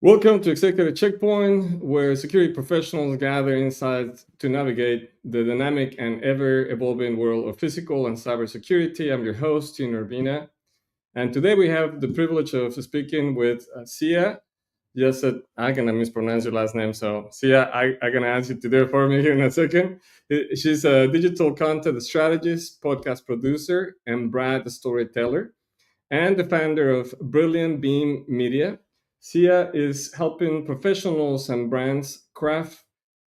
Welcome to Executive Checkpoint, where security professionals gather insights to navigate the dynamic and ever-evolving world of physical and cybersecurity. I'm your host, Tino Urbina, and today we have the privilege of speaking with Syya. Yes, I'm gonna mispronounce your last name, so Syya, I'm gonna ask you to do it for me here in a second. She's a digital content strategist, podcast producer, and brand storyteller, and the founder of Brilliant Beam Media. Syya is helping professionals and brands craft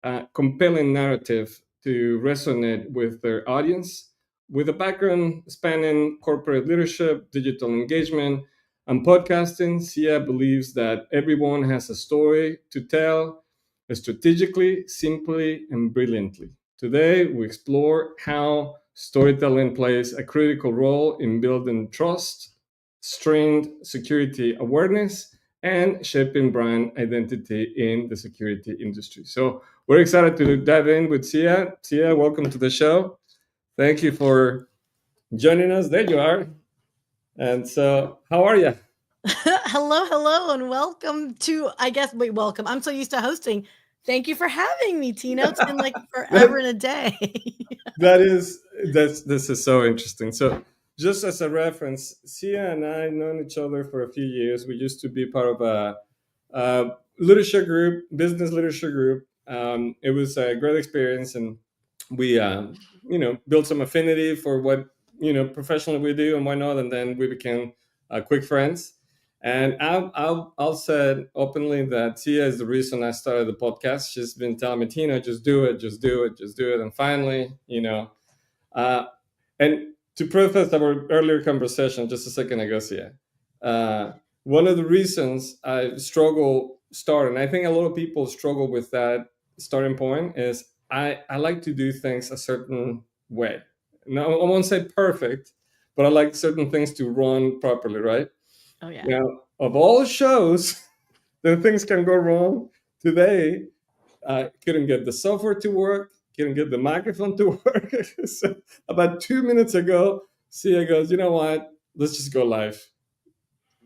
a compelling narrative to resonate with their audience. With a background spanning corporate leadership, digital engagement, and podcasting, Syya believes that everyone has a story to tell strategically, simply, and brilliantly. Today, we explore how storytelling plays a critical role in building trust, strained security awareness, and shaping brand identity in the security industry. So we're excited to dive in with Syya. Syya, welcome to the show. Thank you for joining us. There you are. And so, how are you? Hello, and welcome to, welcome. I'm so used to hosting. Thank you for having me, Tino. It's been like forever and a day. This is so interesting. So, just as a reference, Syya and I known each other for a few years. We used to be part of a leadership group, business leadership group. It was a great experience, and we, built some affinity for what professionally we do and why not. And then we became quick friends. And I'll say openly that Syya is the reason I started the podcast. She's been telling me, Tina, just do it, just do it, just do it. And finally, uh, and to preface our earlier conversation just a second ago, Syya, one of the reasons I struggle starting, I think a lot of people struggle with that starting point, is I like to do things a certain way. Now, I won't say perfect, but I like certain things to run properly, right? Oh, yeah. Now, of all shows, then things can go wrong. Today, I couldn't get the software to work, couldn't get the microphone to work. So about 2 minutes ago, Syya goes, you know what? Let's just go live,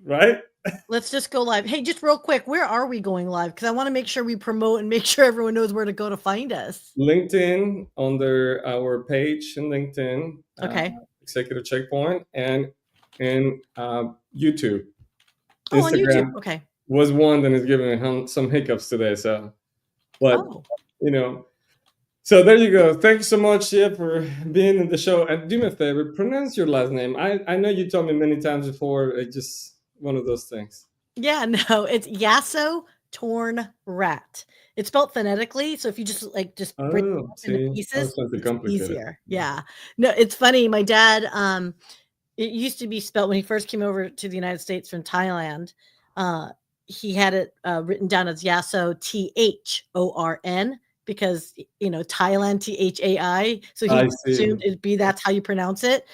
right? Let's just go live. Hey, just real quick, where are we going live? Because I want to make sure we promote and make sure everyone knows where to go to find us. LinkedIn, under our page in LinkedIn, Okay. Executive Checkpoint, and YouTube. Oh, on Instagram YouTube. Okay. was one that is giving me some hiccups today. So, but Oh, so there you go. Thank you so much, Syya, for being in the show. And do me a favor, pronounce your last name. I know you told me many times before. It's just one of those things. yeah, no, it's Yasotornrat. It's spelled phonetically, so if you just break it Oh, up into see, I was pieces, trying to it's complicate it. easier. Yeah. No, it's funny. My dad, it used to be spelled when he first came over to the United States from Thailand. He had it written down as Yaso Thorn because Thailand Thai. So I he see. assumed it'd be that's how you pronounce it.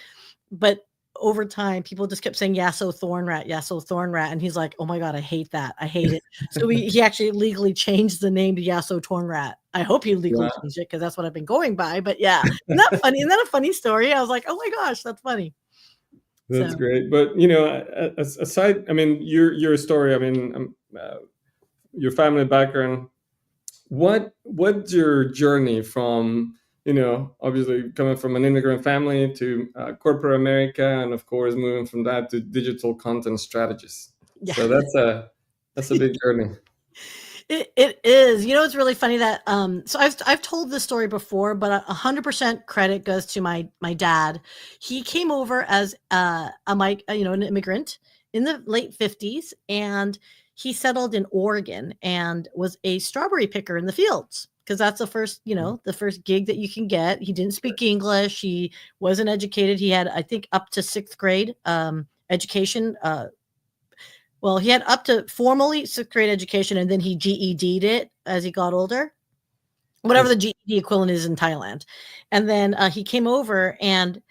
But over time, people just kept saying Yaso Thornrat, and he's like, "Oh my god, I hate that. I hate it." So he actually legally changed the name to Yasotornrat. I hope he legally Wow, changed it because that's what I've been going by. But yeah, isn't that funny? Isn't that a funny story? I was like, "Oh my gosh, that's funny." that's So great. But aside, I mean, your story. I mean, your family background. What's your journey from obviously coming from an immigrant family to corporate America, and of course moving from that to digital content strategist? yeah. So that's a big journey. It is. It's really funny that so I've told this story before, but 100% credit goes to my dad. He came over as an immigrant in the late 50s, and he settled in Oregon and was a strawberry picker in the fields because that's the first gig that you can get. He didn't speak English. He wasn't educated. He had, I think, up to 6th grade education. Well, he had up to formally 6th grade education, and then he GED'd it as he got older, whatever the GED equivalent is in Thailand. And then he came over, and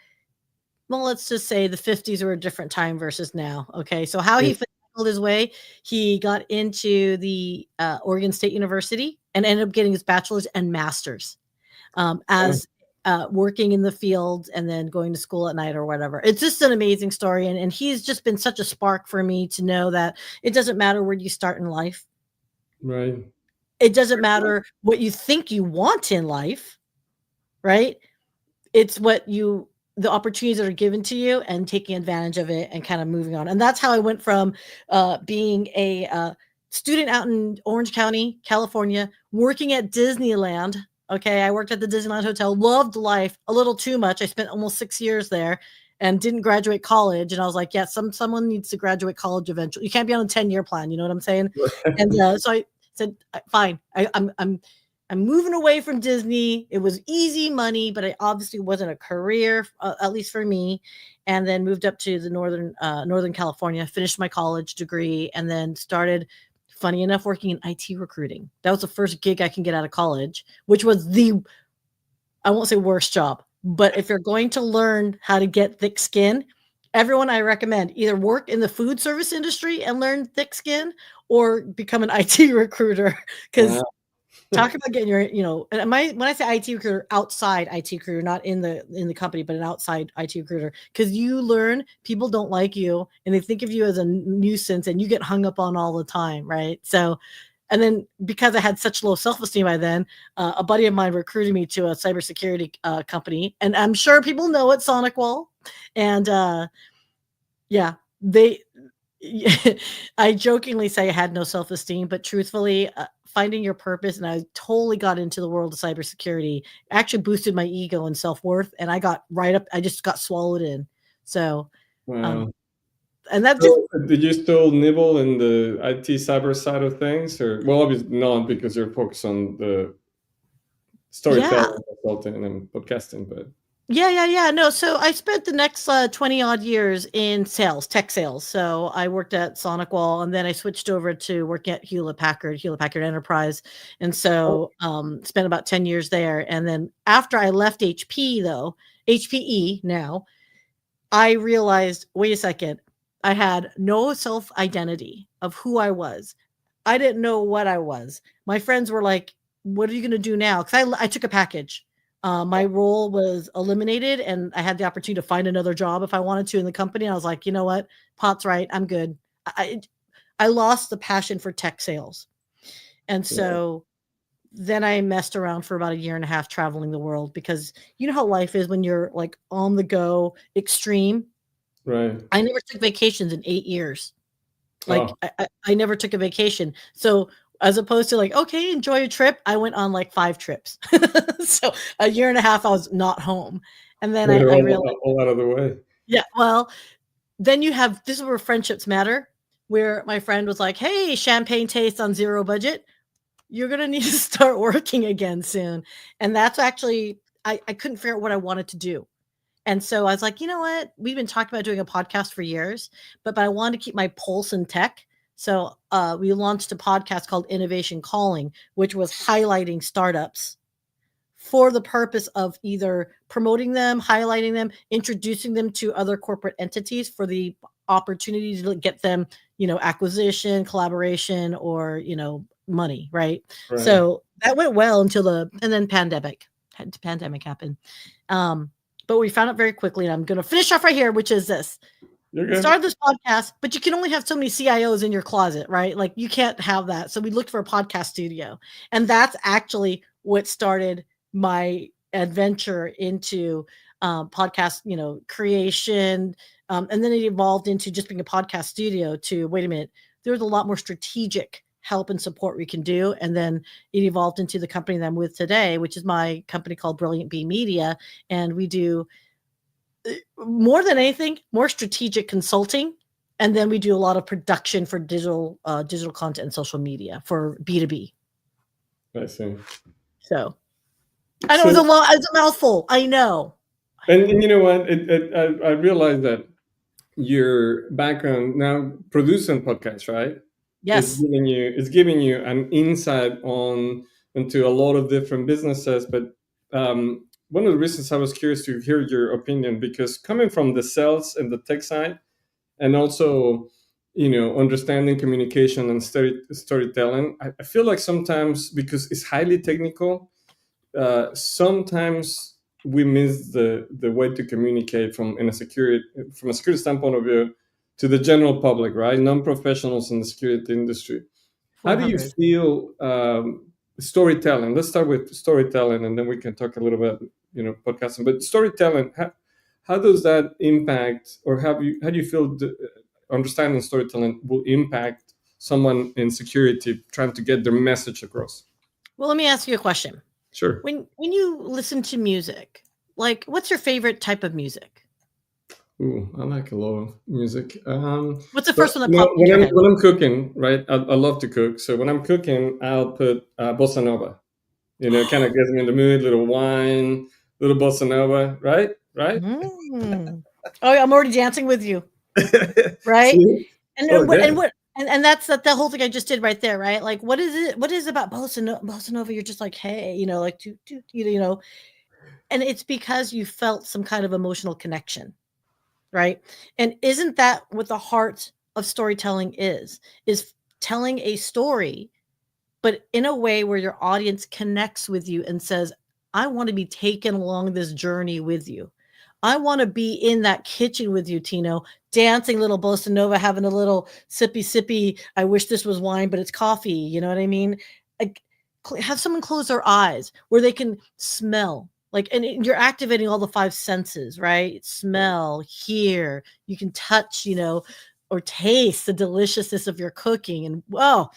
well, let's just say the 50s were a different time versus now. Okay, so how he finagled his way, he got into the Oregon State University and ended up getting his bachelor's and master's as working in the field and then going to school at night or whatever. It's just an amazing story. And he's just been such a spark for me to know that it doesn't matter where you start in life. Right. It doesn't matter what you think you want in life, right? It's what you the opportunities that are given to you and taking advantage of it and kind of moving on. And that's how I went from being a student out in Orange County, California, working at Disneyland. Okay, I worked at the Disneyland Hotel, loved life a little too much. I spent almost 6 years there and didn't graduate college. And I was like, yeah, someone needs to graduate college eventually. You can't be on a 10-year plan. You know what I'm saying? And so I said, fine, I'm moving away from Disney. It was easy money, but it obviously wasn't a career, at least for me. And then moved up to the Northern California, finished my college degree, and then started, funny enough, working in IT recruiting. That was the first gig I can get out of college, which was I won't say worst job, but if you're going to learn how to get thick skin, everyone I recommend either work in the food service industry and learn thick skin or become an IT recruiter because Wow. talk about getting your, and when I say IT recruiter, outside IT recruiter, not in the company, but an outside IT recruiter, because you learn people don't like you and they think of you as a nuisance and you get hung up on all the time, right? So, and then because I had such low self-esteem by then, a buddy of mine recruited me to a cybersecurity company, and I'm sure people know it, Sonic Wall, and yeah, they I jokingly say I had no self-esteem, but truthfully, finding your purpose, and I totally got into the world of cybersecurity, actually boosted my ego and self-worth, and I got right up. I just got swallowed in. So, um, Wow. and that just So, did you still nibble in the IT cyber side of things, or well, obviously not because you're focused on the yeah. storytelling, consulting, and podcasting. But Yeah. No, so I spent the next 20 odd years in sales, tech sales. So I worked at Sonic Wall and then I switched over to working at Hewlett Packard Enterprise. And oh, so spent about 10 years there. And then after I left HP, though, HPE now, I realized, wait a second, I had no self identity of who I was. I didn't know what I was. My friends were like, "What are you going to do now?" Because I took a package. My role was eliminated, and I had the opportunity to find another job if I wanted to in the company. I was like, you know what, Pot's right. I'm good. I lost the passion for tech sales, and yeah, so then I messed around for about a year and a half traveling the world because you know how life is when you're like on the go, extreme. right. I never took vacations in 8 years. Oh, Like, I never took a vacation. So, as opposed to like, "Okay, enjoy a trip," I went on, like, 5 trips. So, a year and a half, I was not home. And then they're I realized all out of the way. yeah, well, then you have this is where friendships matter, where my friend was like, "Hey, champagne taste on 0 budget. You're gonna need to start working again soon." And that's actually I couldn't figure out what I wanted to do. And so I was like, you know what? We've been talking about doing a podcast for years, but I wanted to keep my pulse in tech. So we launched a podcast called Innovation Calling, which was highlighting startups for the purpose of either promoting them, highlighting them, introducing them to other corporate entities for the opportunity to get them, acquisition, collaboration, or, money, right? Right. So that went well until and then pandemic happened. Um, but we found out very quickly, and I'm going to finish off right here, which is this. You're We good. started this podcast, but you can only have so many CIOs in your closet, right? Like you can't have that. So we looked for a podcast studio. And that's actually what started my adventure into podcast, creation. And then it evolved into just being a podcast studio to wait a minute, there's a lot more strategic help and support we can do. And then it evolved into the company that I'm with today, which is my company called Brilliant Bee Media. And we do more than anything, more strategic consulting, and then we do a lot of production for digital content and social media for B2B. I see. So I know So, it's a mouthful. I know. and you know what? I realized that your background now producing podcasts, right? Yes. It's giving you an insight on into a lot of different businesses. But one of the reasons I was curious to hear your opinion, because coming from the sales and the tech side, and also understanding communication and storytelling, I feel like sometimes because it's highly technical, sometimes we miss the way to communicate from a security standpoint of view to the general public, right? Non-professionals in the security industry. How do you 400. feel storytelling? Let's start with storytelling, and then we can talk a little bit, podcasting. But storytelling, how does that impact, or how do you feel understanding storytelling will impact someone in security trying to get their message across? Well, let me ask you a question. Sure. When you listen to music, like, what's your favorite type of music? Ooh, I like a lot of music. What's the But first one that popped into when your I'm head? when I'm cooking, right? I love to cook. So when I'm cooking, I'll put bossa nova. It kind of gets me in the mood. Little wine, little bossa nova, right? Right? Mm. Oh, I'm already dancing with you, right? See? And Oh then yeah. and that's the whole thing I just did right there, right? Like, what is it? What is it about Bossa Nova? You're just like, hey, like and it's because you felt some kind of emotional connection, right? And isn't that what the heart of storytelling is telling a story, but in a way where your audience connects with you and says, I want to be taken along this journey with you. I want to be in that kitchen with you, Tino, dancing little bossa nova, having a little sippy. I wish this was wine, but it's coffee. You know what I mean? Like, have someone close their eyes where they can smell. Like, and you're activating all the five senses, right? Smell, hear, you can touch, or taste the deliciousness of your cooking. And whoa,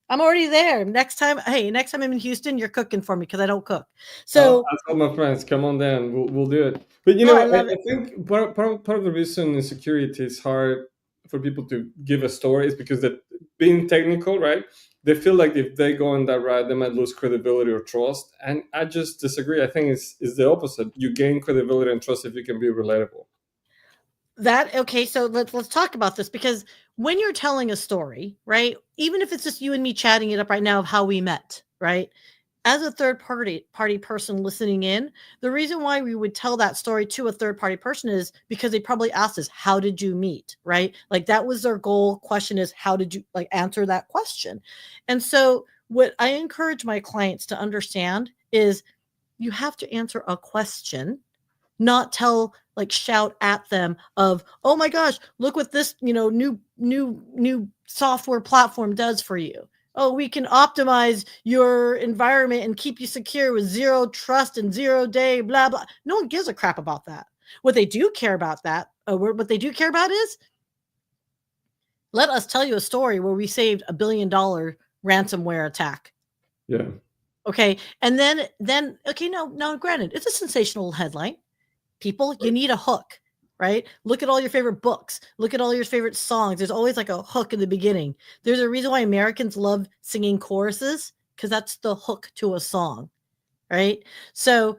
I'm already there. Next time I'm in Houston, you're cooking for me because I don't cook. So, I told my friends, come on down, we'll do it. But oh, I I, love I it. think part of the reason in security is hard for people to give a story is because that being technical, right? They feel like if they go on that route, they might lose credibility or trust. And I just disagree. I think it's the opposite. You gain credibility and trust if you can be relatable. Okay, so let's talk about this, because when you're telling a story, right? Even if it's just you and me chatting it up right now of how we met, right? As a third party person listening in, the reason why we would tell that story to a third party person is because they probably asked us, how did you meet, right? Like, that was their goal question, is how did you, like, answer that question? And so what I encourage my clients to understand is you have to answer a question, not shout at them of, oh my gosh, look what this, new software platform does for you. Oh, we can optimize your environment and keep you secure with zero trust and 0 day, blah, blah. No one gives a crap about that. What they do care about is, let us tell you a story where we saved $1 billion ransomware attack. Yeah. Okay. And then, okay, now granted, it's a sensational headline. People, you need a hook, right? Look at all your favorite books. Look at all your favorite songs. There's always like a hook in the beginning. There's a reason why Americans love singing choruses, because that's the hook to a song, right? So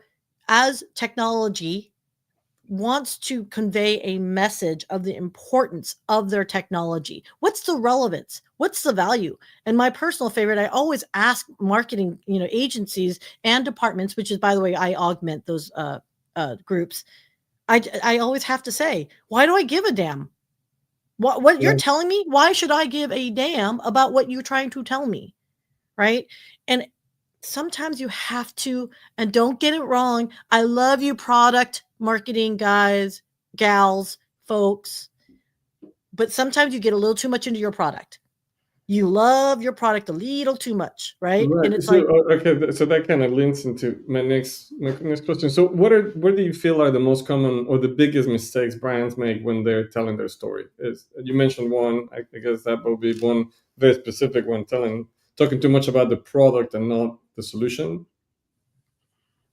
as technology wants to convey a message of the importance of their technology, what's the relevance? What's the value? And my personal favorite, I always ask marketing, agencies and departments, which is, by the way, I augment those groups. I always have to say, why do I give a damn? What Yeah. you're telling me? Why should I give a damn about what you're trying to tell me? Right? And sometimes you have to, and don't get it wrong. I love you, product marketing guys, gals, folks, but sometimes you get a little too much into your product. You love your product a little too much, right? And Right. it's So like, okay, so that kind of links into my next question. So where do you feel are the most common or the biggest mistakes brands make when they're telling their story? Is you mentioned one, I guess that will be one very specific one, talking too much about the product and not the solution.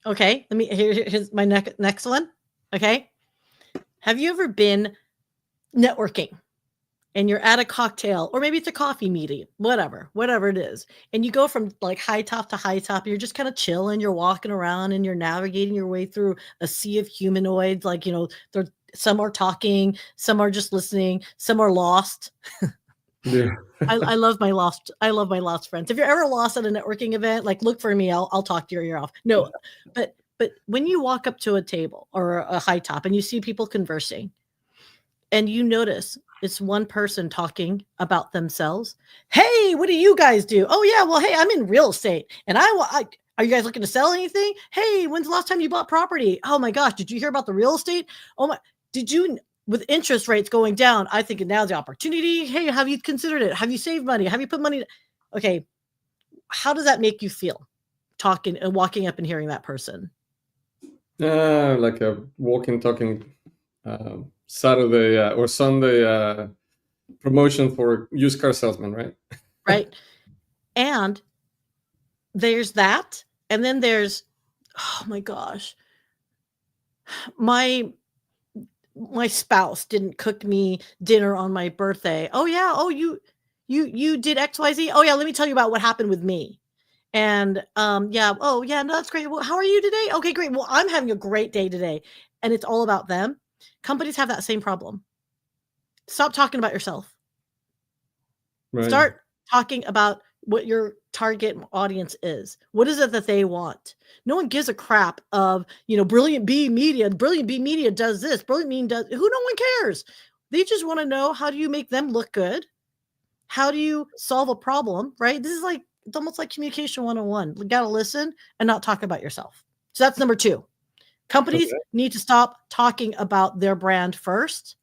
okay, here's my next one. Okay. Have you ever been networking and you're at a cocktail, or maybe it's a coffee meeting, whatever it is, and you go from like high top to high top, you're just kind of chilling, you're walking around and you're navigating your way through a sea of humanoids, like, some are talking, some are just listening, some are lost. Yeah. I love my lost friends. If you're ever lost at a networking event, like, look for me, I'll talk your ear off. No, but when you walk up to a table or a high top and you see people conversing, and you notice it's one person talking about themselves. Hey, what do you guys do? Oh yeah, well, hey, I'm in real estate, and are you guys looking to sell anything? Hey, when's the last time you bought property? Oh my gosh, did you hear about the real estate? Oh my, did you? With interest rates going down, I think now's the opportunity. Hey, have you considered it? Have you saved money? Have you put money? Okay, how does that make you feel? Talking and walking up and hearing that person. Like a walking, talking Saturday or Sunday promotion for used car salesman, right? Right. And there's that. And then there's, oh my gosh, my spouse didn't cook me dinner on my birthday. Oh yeah. Oh, you did XYZ. Oh yeah. Let me tell you about what happened with me. And yeah. Oh yeah. No, that's great. Well, how are you today? Okay, great. Well, I'm having a great day today. And it's all about them. Companies have that same problem. Stop talking about yourself. Right. Start talking about what your target audience is. What is it that they want? No one gives a crap of, Brilliant B Media. Brilliant B Media does this. Brilliant B does. Who? No one cares. They just want to know, how do you make them look good? How do you solve a problem? Right? This is like, it's almost like communication 101. You got to listen and not talk about yourself. So that's number 2. Companies need to stop talking about their brand first.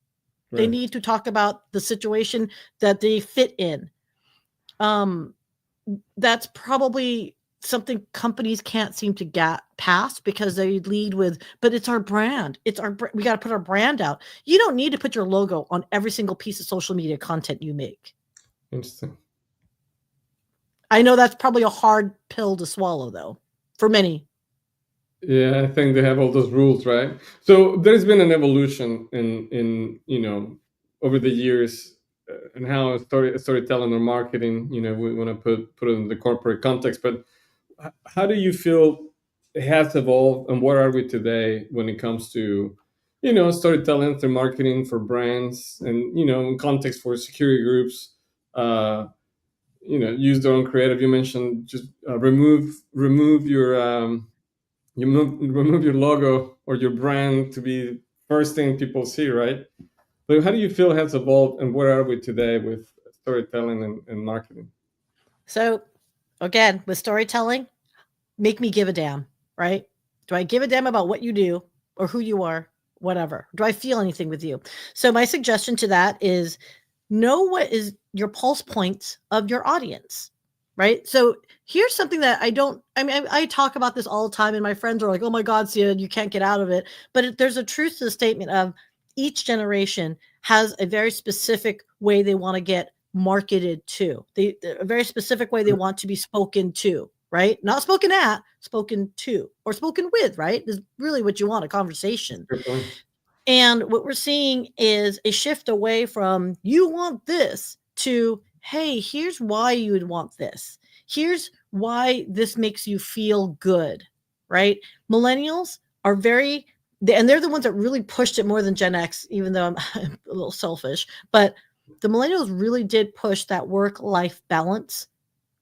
They need to talk about the situation that they fit in. That's probably something companies can't seem to get past, because they lead with, but it's our brand. We got to put our brand out. You don't need to put your logo on every single piece of social media content you make. Interesting. I know that's probably a hard pill to swallow, though, for many. Yeah, I think they have all those rules, right? So there's been an evolution in over the years, and how storytelling or marketing, we want to put it in the corporate context. But how do you feel it has evolved, and where are we today when it comes to storytelling through marketing for brands, and in context for security groups? Use their own creative. You mentioned just remove your remove your logo or your brand to be first thing people see, right? But how do you feel has evolved, and where are we today with storytelling and marketing? So again, with storytelling, make me give a damn, right? Do I give a damn about what you do or who you are, whatever? Do I feel anything with you? So my suggestion to that is, know what is your pulse points of your audience, right? So here's something that I talk about this all the time, and my friends are like, oh my God, Syya, you can't get out of it. But there's a truth to the statement of, each generation has a very specific way they want to get marketed to. A very specific way they want to be spoken to, right? Not spoken at, spoken to, or spoken with, right? Is really what you want, a conversation. Good point. And what we're seeing is a shift away from, you want this, to, hey, here's why you would want this. Here's why this makes you feel good, right? Millennials are and they're the ones that really pushed it more than Gen X, even though I'm a little selfish, but the millennials really did push that work-life balance.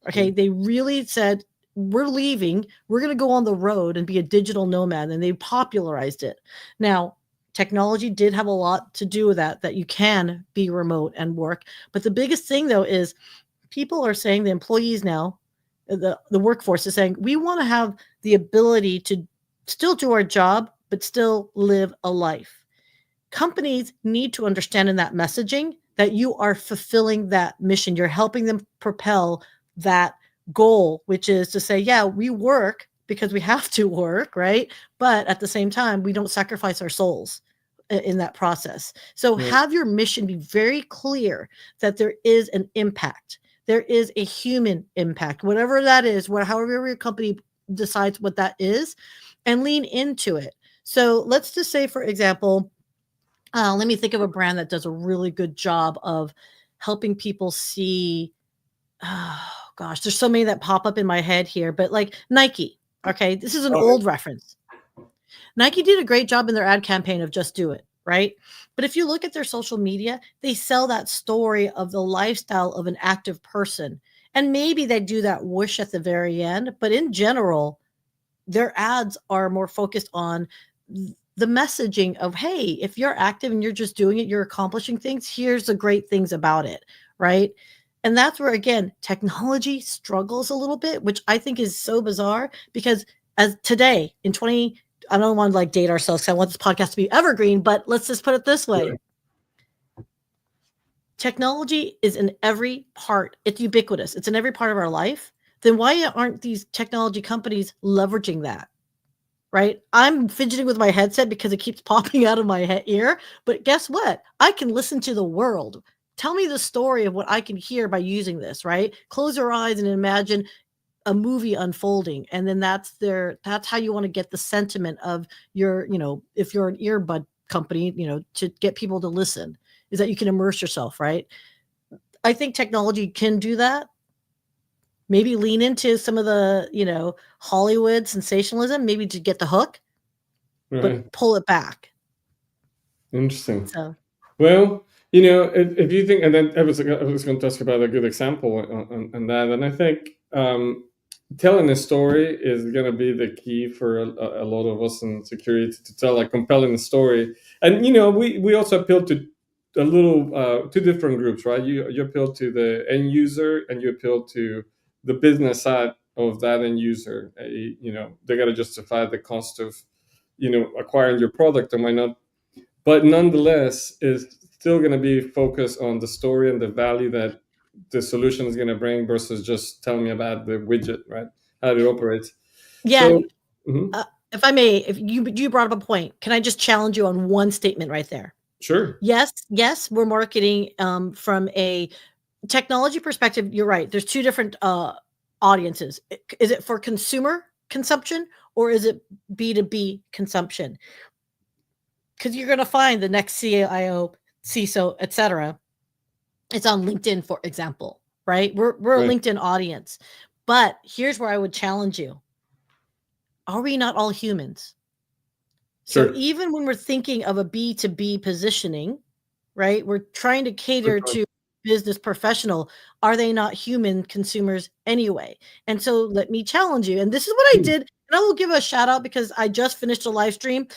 Okay. They really said, we're leaving, we're going to go on the road and be a digital nomad. And they popularized it. Now, technology did have a lot to do with that you can be remote and work. But the biggest thing, though, is people are saying, the employees now, the workforce is saying, we want to have the ability to still do our job, but still live a life. Companies need to understand in that messaging that you are fulfilling that mission. You're helping them propel that goal, which is to say, yeah, we work because we have to work, right? But at the same time, we don't sacrifice our souls in that process. So have your mission be very clear, that there is an impact. There is a human impact, whatever that is, however your company decides what that is, and lean into it. So let's just say, for example, let me think of a brand that does a really good job of helping people see. Oh gosh, there's so many that pop up in my head here, but like Nike. Okay, this is an old reference. Nike did a great job in their ad campaign of Just Do It, right? But if you look at their social media, they sell that story of the lifestyle of an active person. And maybe they do that whoosh at the very end, but in general, their ads are more focused on the messaging of, hey, if you're active and you're just doing it, you're accomplishing things, here's the great things about it, right? And that's where, again, technology struggles a little bit, which I think is so bizarre, because as today in I don't want to like date ourselves because I want this podcast to be evergreen, but let's just put it this way. technology is in every part. It's ubiquitous. It's in every part of our life. Then why aren't these technology companies leveraging that? Right? I'm fidgeting with my headset because it keeps popping out of my ear. But guess what? I can listen to the world. Tell me the story of what I can hear by using this, right? Close your eyes and imagine a movie unfolding, and then that's how you want to get the sentiment of your, if you're an earbud company, to get people to listen, is that you can immerse yourself, right? I think technology can do that. Maybe lean into some of the, Hollywood sensationalism, maybe to get the hook, but Right. pull it back. Interesting. So Well, if you think, and then I was going to ask about a good example on that, and I think telling a story is going to be the key for a lot of us in security, to tell a compelling story. And we also appeal to a little two different groups, right? You appeal to the end user, and you appeal to the business side of that end user. They got to justify the cost of acquiring your product, or might not, but nonetheless is still going to be focused on the story and the value that the solution is going to bring, versus just telling me about the widget, right? How it operates. yeah, So, mhm, if I may, if you brought up a point, can I just challenge you on one statement right there? sure. Yes, we're marketing from a technology perspective. You're right. There's two different audiences. Is it for consumer consumption, or is it B2B consumption? Because you're going to find the next CIO, CISO, etc. It's on LinkedIn, for example, right? We're a Right. LinkedIn audience. But here's where I would challenge you. Are we not all humans? So Sure. even when we're thinking of a B2B positioning, right? We're trying to Good cater point. to business professional. Are they not human consumers anyway? And so let me challenge you. And this is what I Hmm. did. And I will give a shout out because I just finished a live stream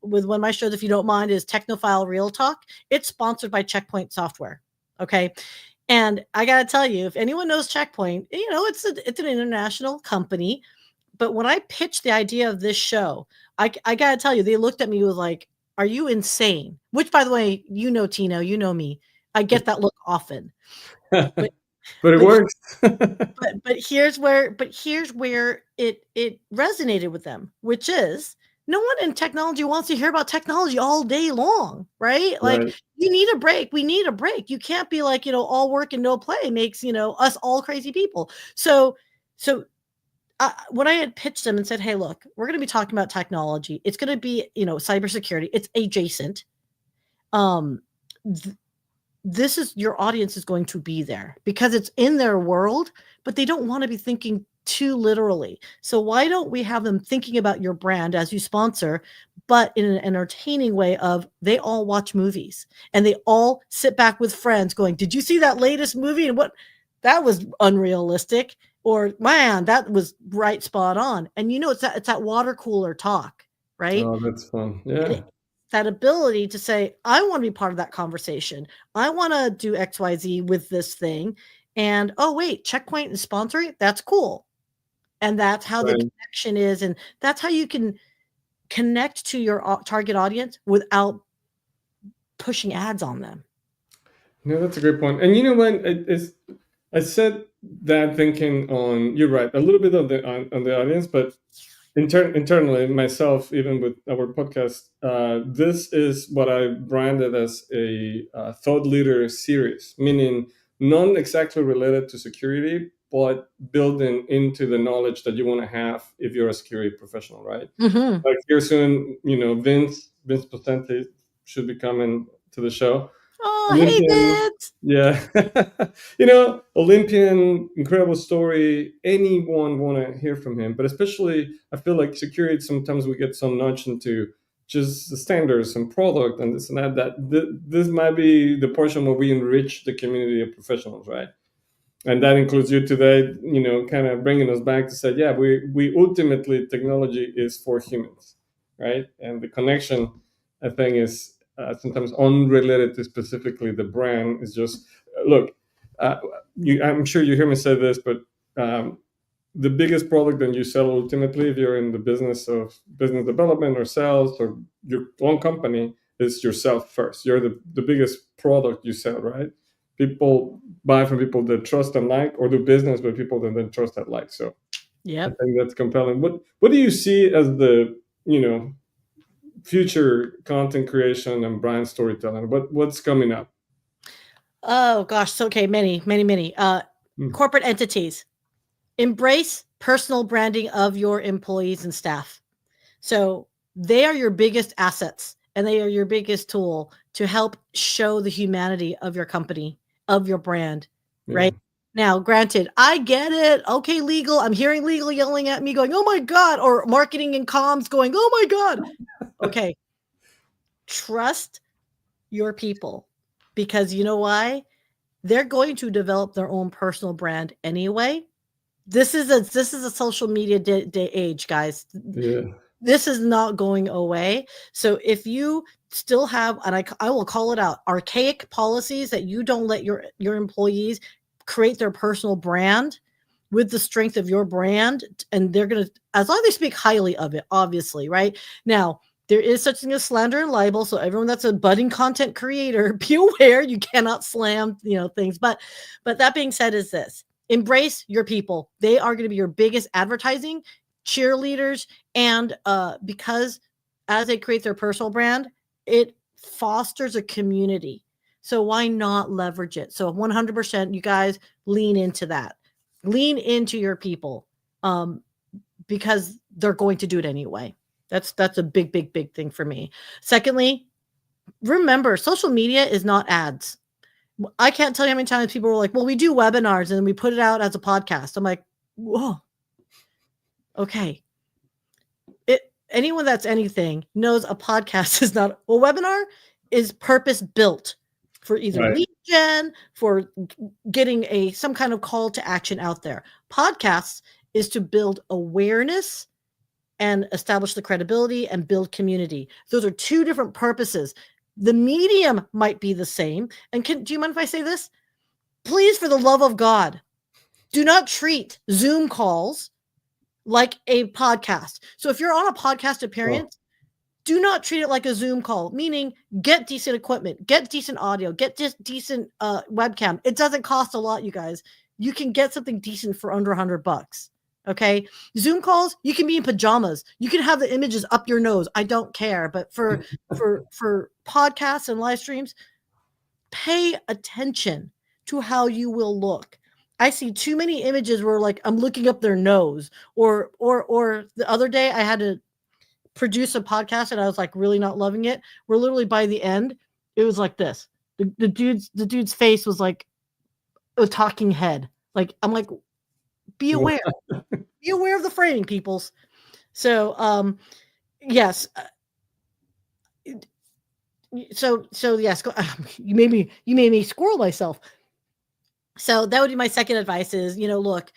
with one of my shows, if you don't mind, is Technophile Real Talk. It's sponsored by Checkpoint Software. Okay. And I got to tell you, if anyone knows Checkpoint, it's an international company. But when I pitched the idea of this show, I got to tell you, they looked at me with like, are you insane? Which, by the way, Tino, you know me. I get that look often. But But it but works. but here's where it resonated with them, which is no one in technology wants to hear about technology all day long, right? Like Right. you need a break. We need a break. You can't be like, all work and no play makes, us all crazy people. So when I had pitched them and said, "Hey, look, we're going to be talking about technology. It's going to be, cybersecurity. It's adjacent. Um, th- this is your audience is going to be there because it's in their world, but they don't want to be thinking too literally. So why don't we have them thinking about your brand as you sponsor, but in an entertaining way of they all watch movies and they all sit back with friends going, "Did you see that latest movie? And what that was unrealistic." Or man, that was right spot on. And it's that water cooler talk, right? Oh, that's fun. And Yeah. that ability to say, I want to be part of that conversation. I want to do XYZ with this thing. And oh, wait, Checkpoint is sponsoring. That's cool. And that's how the Right. connection is. And that's how you can connect to your target audience without pushing ads on them. No, that's a great point. And you know what? I said that thinking on, you're right, a little bit on the audience, but internally myself, even with our podcast, this is what I branded as a thought leader series, meaning not exactly related to security, but building into the knowledge that you want to have if you're a security professional, right? Mm-hmm. Like here soon, Vince Potente should be coming to the show. Oh, hey, Olympian, Vince. yeah. Olympian, incredible story. Anyone want to hear from him, but especially I feel like security, sometimes we get some nudge into just the standards and product and this and that. This might be the portion where we enrich the community of professionals, right? And that includes you today, kind of bringing us back to say, yeah, we ultimately, technology is for humans, right? And the connection, I think, is sometimes unrelated to specifically the brand. Is just look, uh, I'm sure you hear me say this, but the biggest product that you sell ultimately, if you're in the business of business development or sales or your own company, is yourself first. You're the biggest product you sell, right? People buy from people that trust and like, or do business with people that then trust and like. So I Yep. think that's compelling. What do you see as the, future content creation and brand storytelling? What's coming up? Oh gosh. So, okay. Many, many, many. Hmm. Corporate entities embrace personal branding of your employees and staff. So they are your biggest assets and they are your biggest tool to help show the humanity of your company, of your brand, Yeah. right? Now, granted, I get it. Okay, legal. I'm hearing legal yelling at me going, "Oh my god," or marketing and comms going, "Oh my god." Okay, trust your people because you know why? They're going to develop their own personal brand anyway. This is a social media day age, guys. Yeah. This is not going away. So if you still have, and I will call it out, archaic policies that you don't let your employees create their personal brand with the strength of your brand, and they're going to, as long as they speak highly of it, obviously, right? Now, there is such thing as slander and libel. So everyone that's a budding content creator, be aware you cannot slam, things. But that being said, is this: embrace your people. They are going to be your biggest advertising cheerleaders, and because as they create their personal brand, it fosters a community. So why not leverage it? So 100%, you guys lean into that. Lean into your people, because they're going to do it anyway. That's a big, big, big thing for me. Secondly, remember, social media is not ads. I can't tell you how many times people were like, "Well, we do webinars and we put it out as a podcast." I'm like, "Whoa, okay." Anyone that's anything knows a podcast is not a webinar is purpose built for either Right. lead gen, for getting some kind of call to action out there. Podcasts is to build awareness and establish the credibility and build community. Those are two different purposes. The medium might be the same. And do you mind if I say this? Please, for the love of God, do not treat Zoom calls like a podcast. So if you're on a podcast appearance, do not treat it like a Zoom call, meaning get decent equipment, get decent audio, get just decent webcam. It doesn't cost a lot, you guys. You can get something decent for under $100. Okay. Zoom calls, you can be in pajamas. You can have the images up your nose. I don't care. But for podcasts and live streams, pay attention to how you will look. I see too many images where like I'm looking up their nose, or the other day I had to produce a podcast and I was like really not loving it. We're literally by the end, it was like this. The dude's face was like a talking head. Like I'm like, be aware. Be aware of the framing, peoples. So yes. So yes, you made me squirrel myself. So that would be my second advice is, look,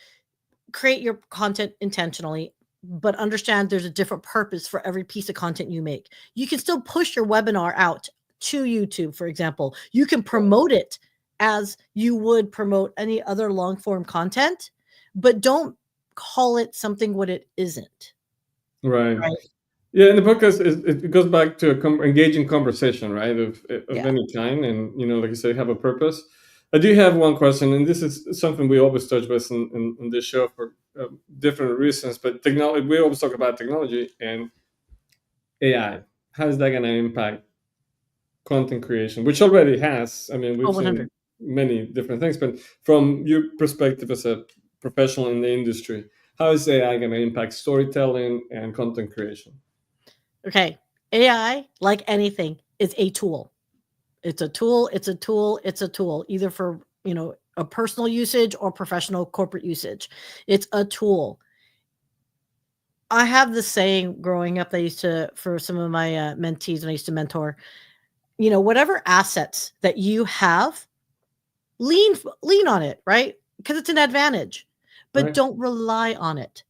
create your content intentionally, but understand there's a different purpose for every piece of content you make. You can still push your webinar out to YouTube, for example. You can promote it as you would promote any other long form content, but don't call it something what it isn't. Right. Right. Yeah, and the podcast it goes back to engaging conversation, right? Of Yeah. any kind, and like you say, have a purpose. I do have one question, and this is something we always touch base in this show for different reasons. But technology, we always talk about technology and AI. How is that going to impact content creation, which already has? I mean, Oh, we've 100. seen many different things, but from your perspective as a professional in the industry, how is AI going to impact storytelling and content creation? Okay. AI, like anything, is a tool. It's a tool. It's a tool. It's a tool, either for, a personal usage or professional corporate usage. It's a tool. I have this saying growing up that I used to, for some of my mentees when I used to mentor, whatever assets that you have, lean on it, right? Because it's an advantage, but Right. don't rely on it.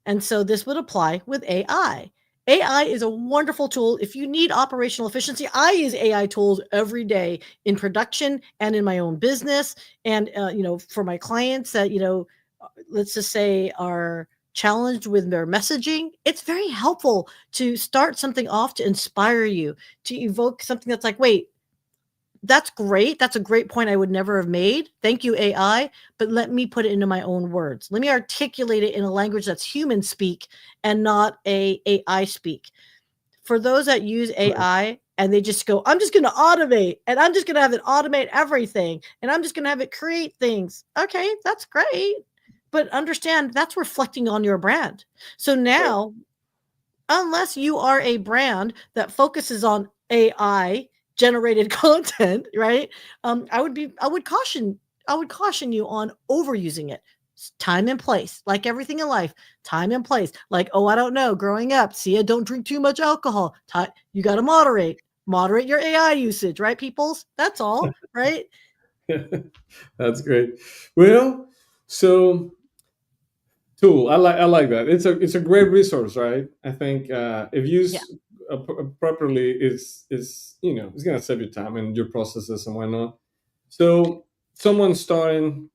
And so this would apply with AI. AI is a wonderful tool. If you need operational efficiency, I use AI tools every day in production and in my own business. And, for my clients that, let's just say are challenged with their messaging, it's very helpful to start something off to inspire you, to evoke something that's like, wait, that's great. That's a great point I would never have made. Thank you, AI. But let me put it into my own words. Let me articulate it in a language that's human speak and not AI speak. For those that use AI and they just go, I'm just going to automate and I'm just going to have it automate everything and I'm just going to have it create things. Okay, that's great. But understand that's reflecting on your brand. So now, unless you are a brand that focuses on AI generated content, right? I would caution you on overusing it. Time and place, like everything in life, time and place. Like, oh, I don't know, growing up, Syya, don't drink too much alcohol. You got to moderate your AI usage, right, peoples? That's all, right? That's great. Well, so tool. I like that. It's a great resource, right? I think if Yeah. used properly, is it's gonna save you time and your processes and whatnot. So someone starting,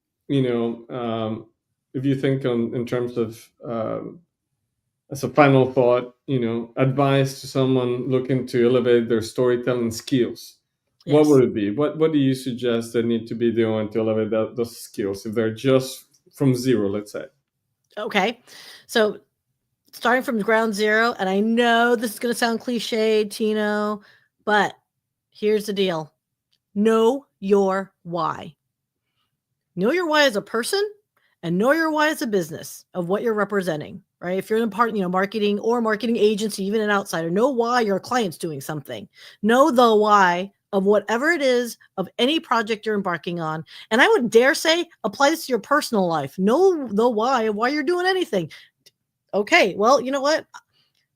if you think in terms of as a final thought, advice to someone looking to elevate their storytelling skills. What Yes. would it be? What do you suggest they need to be doing to elevate those skills if they're just from zero, let's say? Okay. So starting from ground zero, and I know this is going to sound cliche, Tino, but here's the deal. Know your why. Know your why as a person and know your why as a business of what you're representing, right? If you're in part, marketing or marketing agency, even an outsider, know why your client's doing something. Know the why of whatever it is of any project you're embarking on. And I would dare say apply this to your personal life. Know the why of why you're doing anything. Okay, well, you know what?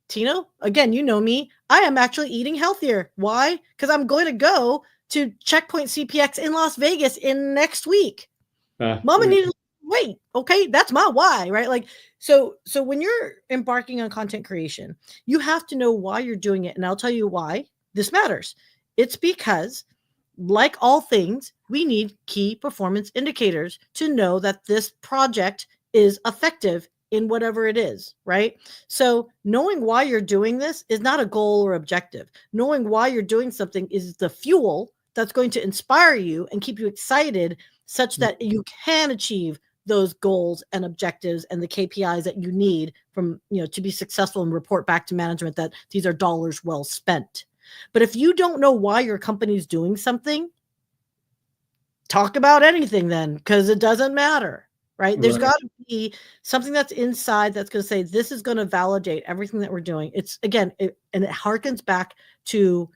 Tino, again, you know me. I am actually eating healthier. Why? Because I'm going to go to Checkpoint CPX in Las Vegas in next week. Mama Great. needed to wait. Okay, that's my why, right? Like, so when you're embarking on content creation, you have to know why you're doing it. And I'll tell you why this matters. It's because, like all things, we need key performance indicators to know that this project is effective in whatever it is, right? So knowing why you're doing this is not a goal or objective. Knowing why you're doing something is the fuel that's going to inspire you and keep you excited such that you can achieve those goals and objectives and the KPIs that you need from, to be successful and report back to management that these are dollars well spent. But if you don't know why your company's doing something, talk about anything then, because it doesn't matter, right? There's got to be something that's inside that's going to say, this is going to validate everything that we're doing. It's, again, and it harkens back to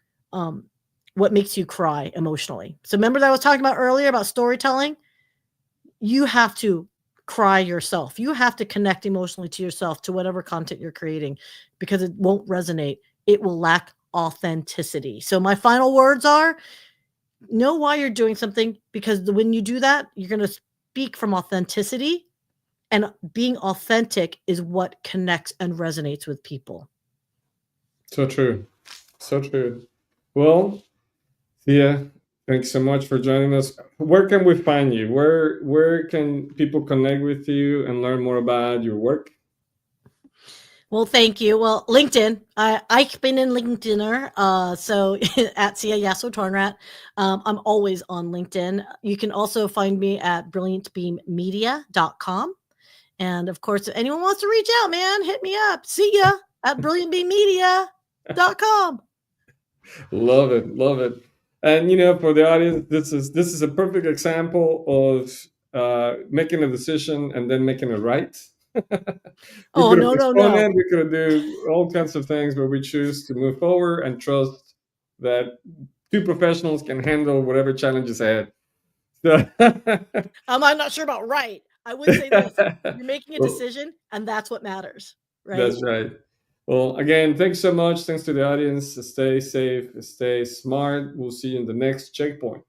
what makes you cry emotionally. So remember that I was talking about earlier about storytelling? You have to cry yourself. You have to connect emotionally to yourself, to whatever content you're creating, because it won't resonate. It will lack authenticity. So my final words are, know why you're doing something, because when you do that, you're going to speak from authenticity, and being authentic is what connects and resonates with people. So true. So true. Well, Syya, thanks so much for joining us. Where can we find you? Where can people connect with you and learn more about your work? Well, thank you. Well, LinkedIn. Ich bin ein LinkedIner. So at Syya Yasotornrat. I'm always on LinkedIn. You can also find me at brilliantbeammedia.com. And of course, if anyone wants to reach out, man, hit me up. See ya at brilliantbeammedia.com. Love it. Love it. And for the audience, this is a perfect example of making a decision and then making it right. We could have postponed it. We could have do all kinds of things, but we choose to move forward and trust that two professionals can handle whatever challenges ahead. So I'm not sure about right. I would say this: you're making a decision, and that's what matters, right? That's right. Well, again, thanks so much. Thanks to the audience. Stay safe, stay smart. We'll see you in the next checkpoint.